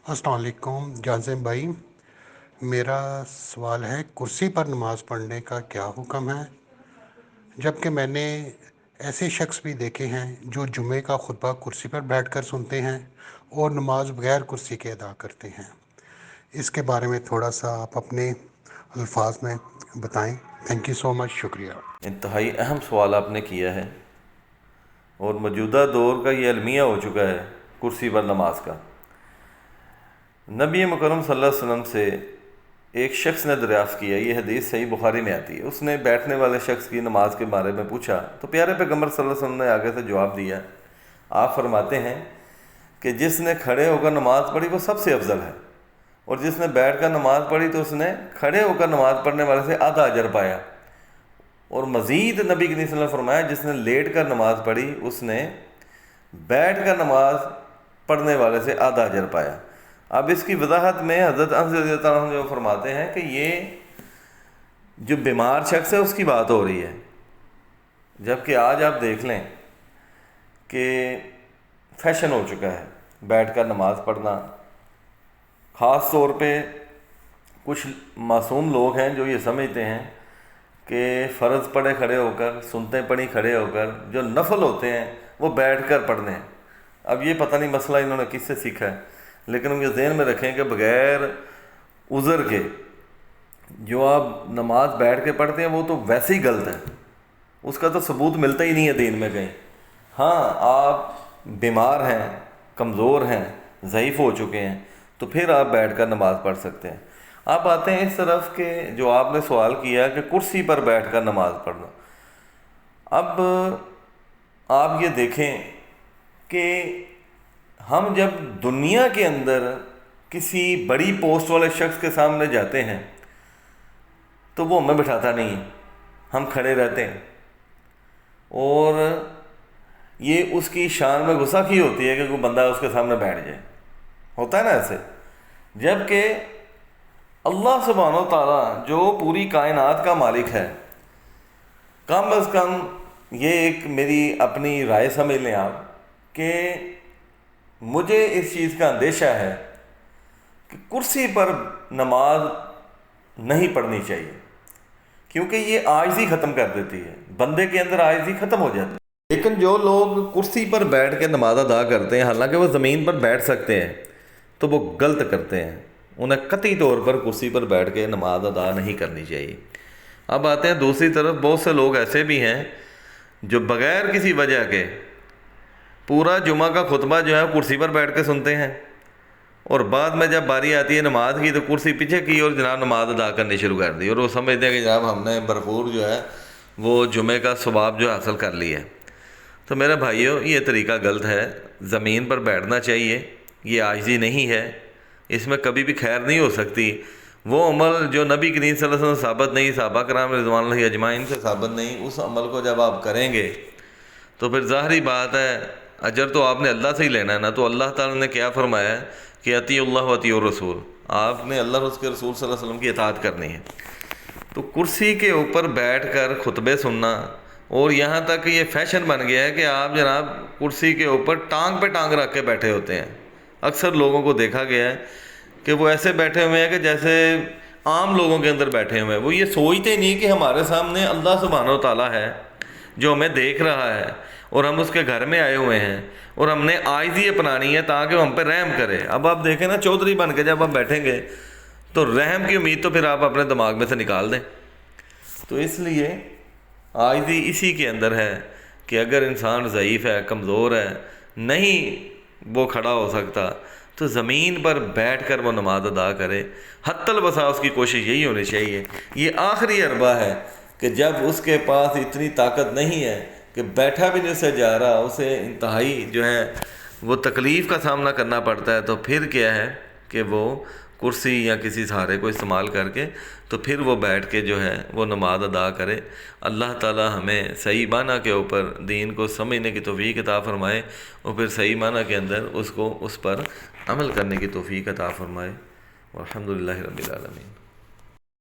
अस्सलाम वालेकुम जाज़िम भाई। मेरा सवाल है, कुर्सी पर नमाज़ पढ़ने का क्या हुक्म है? जबकि मैंने ऐसे शख्स भी देखे हैं जो जुमे का खुतबा कुर्सी पर बैठकर सुनते हैं और नमाज बगैर कुर्सी के अदा करते हैं। इसके बारे में थोड़ा सा आप अपने अल्फाज में बताएं। थैंक यू सो मच, शुक्रिया। इंतहाई अहम सवाल आपने किया है और मौजूदा दौर का ये अलमिया हो चुका है कुर्सी पर नमाज का। नबी मुकरम सल्लल्लाहु अलैहि वसल्लम से एक शख्स ने दरियाफ़्त किया, ये हदीस सही बुखारी में आती है। उसने बैठने वाले शख्स की नमाज के बारे में पूछा तो प्यारे पैगम्बर सल्लल्लाहु अलैहि वसल्लम ने आगे से जवाब दिया। आप फरमाते हैं कि जिसने खड़े होकर नमाज़ पढ़ी वो सबसे अफजल है, और जिसने बैठ कर नमाज़ पढ़ी तो उसने खड़े होकर नमाज़ पढ़ने वाले से आधा अजर पाया। और मज़ीद नबी करीम सल्लल्लाहु अलैहि वसल्लम फरमाया जिसने लेट कर नमाज़ पढ़ी उसने बैठ कर नमाज़ पढ़ने वाले से आधा अजर पाया। अब इसकी वजाहत में हज़रत अनस रज़ियल्लाहु अन्हु जो फरमाते हैं कि ये जो बीमार शख्स है उसकी बात हो रही है, जबकि आज आप देख लें कि फैशन हो चुका है बैठ कर नमाज़ पढ़ना। ख़ास तौर पे कुछ मासूम लोग हैं जो ये समझते हैं कि फ़र्ज़ पढ़े खड़े होकर, सुनते पढ़ी खड़े होकर, जो नफल होते हैं वो बैठ कर पढ़ने हैं। अब ये पता नहीं मसला इन्होंने किससे सीखा है, लेकिन उनके ज़हन में रखें कि बग़ैर उज़र के जो आप नमाज बैठ के पढ़ते हैं वो तो वैसे ही गलत है, उसका तो सबूत मिलता ही नहीं है दीन में कहीं। हाँ, आप बीमार हैं, कमज़ोर हैं, ज़ईफ़ हो चुके हैं, तो फिर आप बैठ कर नमाज़ पढ़ सकते हैं। आप आते हैं इस तरफ के जो आपने सवाल किया कि कुर्सी पर बैठ कर नमाज़ पढ़ना। अब आप ये देखें कि हम जब दुनिया के अंदर किसी बड़ी पोस्ट वाले शख्स के सामने जाते हैं तो वो हमें बिठाता नहीं है, हम खड़े रहते हैं, और ये उसकी शान में गुस्ताखी होती है कि कोई बंदा उसके सामने बैठ जाए, होता है ना ऐसे। जबकि अल्लाह सुब्हानहू व तआला जो पूरी कायनात का मालिक है, कम अज़ कम ये एक मेरी अपनी राय समझ लें आप कि मुझे इस चीज़ का अंदेशा है कि कुर्सी पर नमाज नहीं पढ़नी चाहिए, क्योंकि ये आजिज़ी ख़त्म कर देती है, बंदे के अंदर आजिज़ी ख़त्म हो जाती है। लेकिन जो लोग कुर्सी पर बैठ के नमाज अदा करते हैं, हालांकि वो ज़मीन पर बैठ सकते हैं, तो वो गलत करते हैं। उन्हें कतई तौर पर कुर्सी पर बैठ के नमाज अदा नहीं करनी चाहिए। अब आते हैं दूसरी तरफ, बहुत से लोग ऐसे भी हैं जो बग़ैर किसी वजह के पूरा जुमा का खुतबा जो है कुर्सी पर बैठ के सुनते हैं, और बाद में जब बारी आती है नमाज की तो कुर्सी पीछे की और जनाब नमाज अदा करनी शुरू कर दी, और वो समझते हैं कि जनाब हमने भरपूर जो है वो जुमे का सवाब जो हासिल कर लिया है। तो मेरे भाइयों, ये तरीका गलत है। ज़मीन पर बैठना चाहिए, ये आजिज़ी नहीं है, इसमें कभी भी खैर नहीं हो सकती। वो अमल जो नबी करीम सल्लल्लाहु अलैहि वसल्लम साबित नहीं, सहाबा कराम रिज़वानुल्लाहि अजमाइन से साबित नहीं, उस अमल को जब आप करेंगे तो फिर ज़ाहिरी बात है अजर तो आपने अल्लाह से ही लेना है ना। तो अल्लाह ताला ने क्या फरमाया है कि अतीउल्लाह व अतीउर रसूल, आपने अल्लाह और उसके रसूल सल्लल्लाहु अलैहि वसल्लम की इताअत करनी है। तो कुर्सी के ऊपर बैठ कर खुतबे सुनना, और यहाँ तक ये फैशन बन गया है कि आप जनाब कुर्सी के ऊपर टांग पे टांग रख के बैठे होते हैं। अक्सर लोगों को देखा गया है कि वो ऐसे बैठे हुए हैं कि जैसे आम लोगों के अंदर बैठे हुए हैं। वो ये सोचते नहीं कि हमारे सामने अल्लाह सुब्हानहू व तआला है जो हमें देख रहा है, और हम उसके घर में आए हुए हैं, और हमने आजिज़ी अपनानी है ताकि वो हम पर रहम करे। अब आप देखें ना, चौधरी बन के जब आप बैठेंगे तो रहम की उम्मीद तो फिर आप अपने दिमाग में से निकाल दें। तो इसलिए आजिज़ी इसी के अंदर है कि अगर इंसान ज़ईफ़ है, कमज़ोर है, नहीं वो खड़ा हो सकता, तो ज़मीन पर बैठ कर वो नमाज अदा करे। हत्तल बसा उसकी कोशिश यही होनी चाहिए। ये आखिरी अरबा है कि जब उसके पास इतनी ताकत नहीं है कि बैठा भी नहीं उसे जा रहा, उसे इंतहाई जो है वो तकलीफ़ का सामना करना पड़ता है, तो फिर क्या है कि वो कुर्सी या किसी सहारे को इस्तेमाल करके तो फिर वो बैठ के जो है वो नमाज अदा करे। अल्लाह ताला हमें सही माना के ऊपर दीन को समझने की तौफ़ीक़ अता फ़रमाए, और फिर सही माना के अंदर उसको उस पर अमल करने की तौफ़ीक़ अता फ़रमाए। अल्हम्दुलिल्लाहि रब्बिल आलमीन।